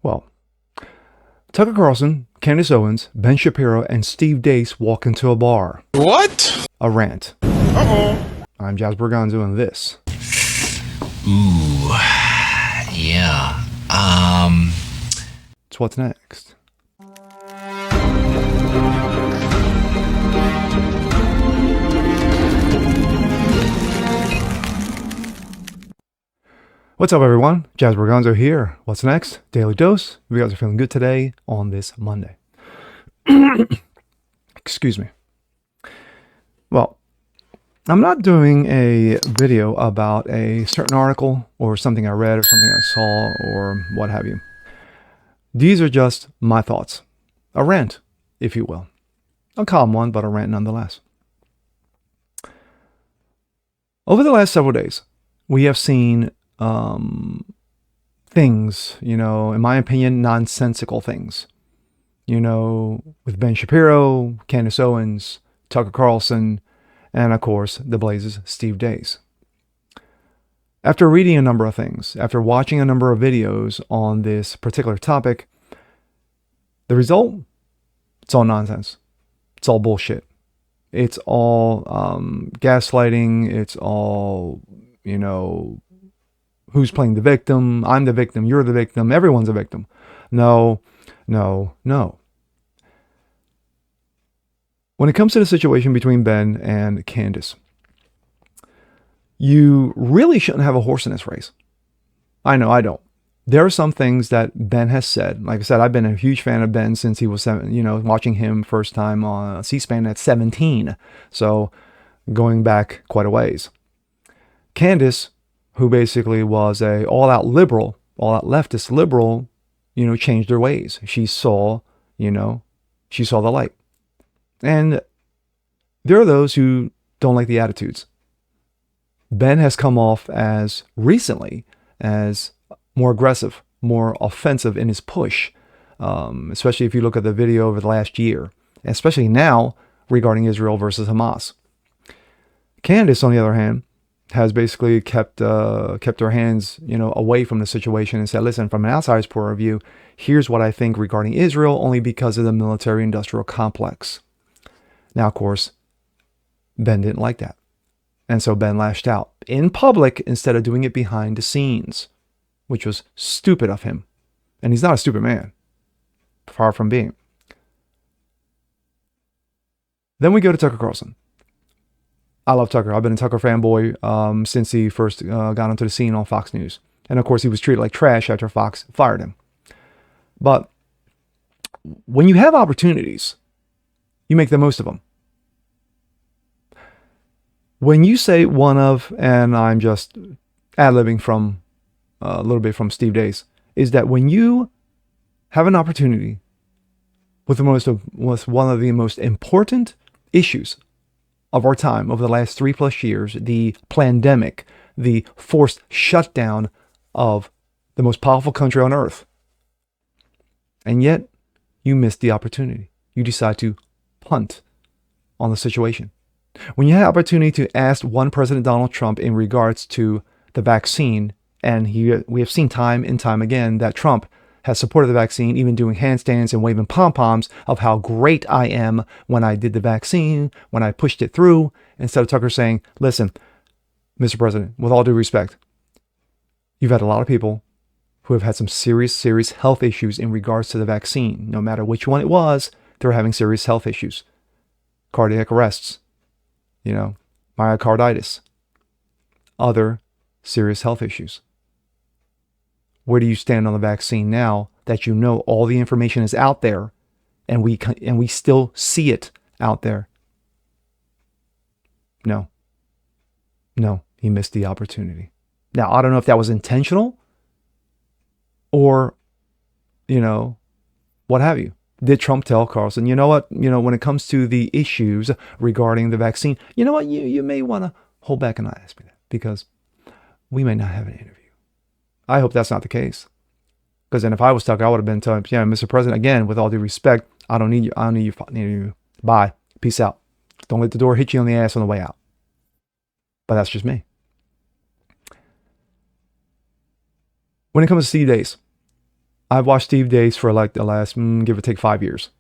Well, Tucker Carlson, Candace Owens, Ben Shapiro, and Steve Deace walk into a bar. What? A rant. Uh-oh. I'm Jazz Berganzo, and this. Ooh, yeah. It's what's next. What's up, everyone? Jazz Berganzo here. What's next? Daily Dose. You guys are feeling good today on this Monday. Excuse me. Well, I'm not doing a video about a certain article or something I read or something I saw or what have you. These are just my thoughts. A rant, if you will. A calm one, but a rant nonetheless. Over the last several days, we have seen things, in my opinion, nonsensical things. With Ben Shapiro, Candace Owens, Tucker Carlson, and of course, the Blaze's Steve Deace. After reading a number of things, after watching a number of videos on this particular topic, the result, it's all nonsense. It's all bullshit. It's all gaslighting. It's all, who's playing the victim? I'm the victim. You're the victim. Everyone's a victim. No. When it comes to the situation between Ben and Candace, you really shouldn't have a horse in this race. I know I don't. There are some things that Ben has said. Like I said, I've been a huge fan of Ben since he was, watching him first time on C-SPAN at 17. So going back quite a ways. Candace, who basically was a all-out liberal, all-out leftist liberal, changed her ways. She saw the light. And there are those who don't like the attitudes. Ben has come off as recently as more aggressive, more offensive in his push, especially if you look at the video over the last year, especially now regarding Israel versus Hamas. Candace, on the other hand, has basically kept her hands, away from the situation and said, listen, from an outsider's point of view, here's what I think regarding Israel, only because of the military-industrial complex. Now, of course, Ben didn't like that. And so Ben lashed out in public instead of doing it behind the scenes, which was stupid of him. And he's not a stupid man. Far from being. Then we go to Tucker Carlson. I love Tucker. I've been a Tucker fanboy since he first got onto the scene on Fox News. And of course, he was treated like trash after Fox fired him. But when you have opportunities, you make the most of them. When you say one of, and I'm just ad-libbing from a little bit from Steve Deace, is that when you have an opportunity with one of the most important issues of our time over the last 3+ years, the pandemic, the forced shutdown of the most powerful country on earth, and yet you miss the opportunity. You decide to punt on the situation. When you had opportunity to ask one President Donald Trump in regards to the vaccine, and we have seen time and time again that Trump has supported the vaccine, even doing handstands and waving pom-poms of how great I am when I did the vaccine, when I pushed it through, instead of Tucker saying, listen, Mr. President, with all due respect, you've had a lot of people who have had some serious health issues in regards to the vaccine. No matter which one it was, they're having serious health issues. Cardiac arrests, myocarditis, other serious health issues. Where do you stand on the vaccine now that all the information is out there and we still see it out there? No, he missed the opportunity. Now, I don't know if that was intentional or, what have you. Did Trump tell Carlson, you know what, when it comes to the issues regarding the vaccine, you know what, you may want to hold back and not ask me that because we may not have an interview. I hope that's not the case. Because then if I was Tucker, I would have been telling, Mr. President, again, with all due respect, I don't need you. I don't need you. Bye. Peace out. Don't let the door hit you on the ass on the way out. But that's just me. When it comes to Steve Deace, I've watched Steve Dace for like the last, give or take 5 years.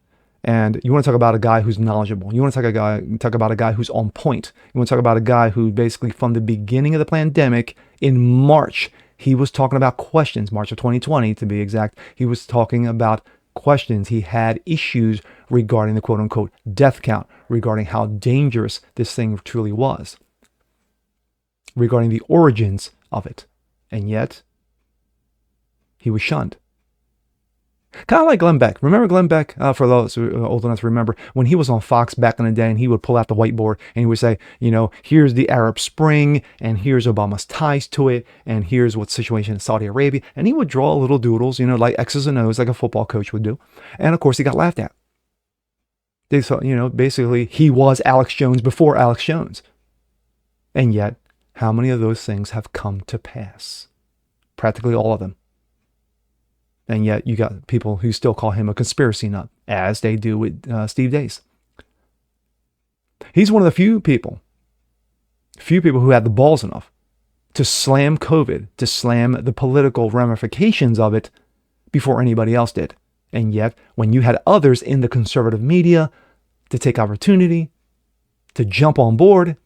And you want to talk about a guy who's knowledgeable. You want to talk about a guy who's on point. You want to talk about a guy who basically from the beginning of the pandemic in March, he was talking about questions, March of 2020 to be exact. He was talking about questions. He had issues regarding the quote unquote death count, regarding how dangerous this thing truly was, regarding the origins of it. And yet, he was shunned. Kind of like Glenn Beck. Remember Glenn Beck? For those who are old enough to remember, when he was on Fox back in the day and he would pull out the whiteboard and he would say, here's the Arab Spring and here's Obama's ties to it and here's what situation in Saudi Arabia. And he would draw little doodles, like X's and O's like a football coach would do. And of course, he got laughed at. They thought, basically he was Alex Jones before Alex Jones. And yet, how many of those things have come to pass? Practically all of them. And yet you got people who still call him a conspiracy nut, as they do with Steve Dace. He's one of the few people who had the balls enough to slam COVID, to slam the political ramifications of it before anybody else did. And yet, when you had others in the conservative media to take opportunity, to jump on board,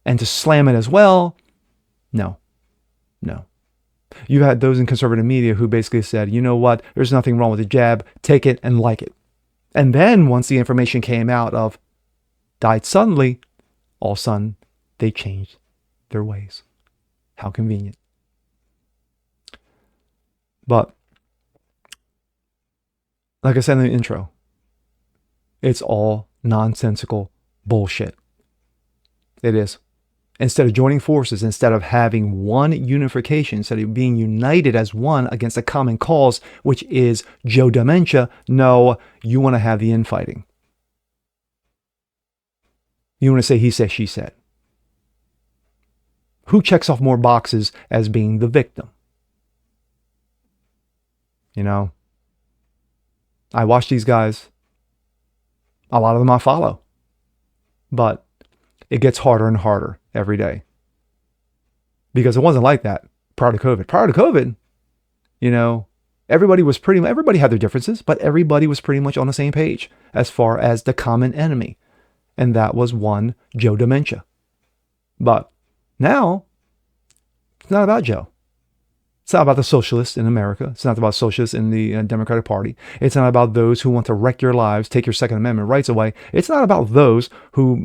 and to slam it as well, no. You had those in conservative media who basically said, you know what, there's nothing wrong with the jab, take it and like it. And then once the information came out of died suddenly, all of a sudden they changed their ways. How convenient. But like I said in the intro, it's all nonsensical bullshit. It is. Instead of joining forces, instead of having one unification, instead of being united as one against a common cause, which is Joe Dementia, no, you want to have the infighting. You want to say he said, she said. Who checks off more boxes as being the victim? I watch these guys. A lot of them I follow. But it gets harder and harder every day. Because it wasn't like that prior to COVID. Prior to COVID, everybody had their differences, but everybody was pretty much on the same page as far as the common enemy. And that was one Joe Dementia. But now, it's not about Joe. It's not about the socialists in America. It's not about socialists in the Democratic Party. It's not about those who want to wreck your lives, take your Second Amendment rights away. It's not about those who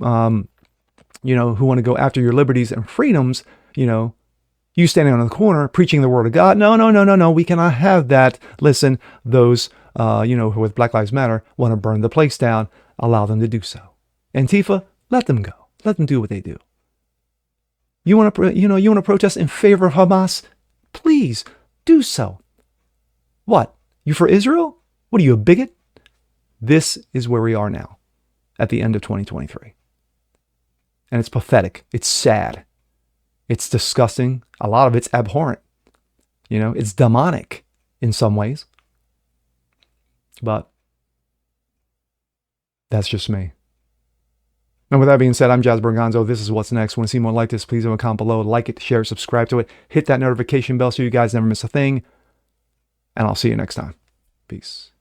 who want to go after your liberties and freedoms, you standing on the corner preaching the word of God. No. We cannot have that. Listen, those, who with Black Lives Matter want to burn the place down. Allow them to do so. Antifa, let them go. Let them do what they do. You want to protest in favor of Hamas? Please do so. What? You for Israel? What are you, a bigot? This is where we are now at the end of 2023. And it's pathetic. It's sad. It's disgusting. A lot of it's abhorrent. It's demonic in some ways. But that's just me. And with that being said, I'm Jazz Berganzo. This is What's Next. Want to see more like this? Please leave a comment below. Like it, share it, subscribe to it. Hit that notification bell so you guys never miss a thing. And I'll see you next time. Peace.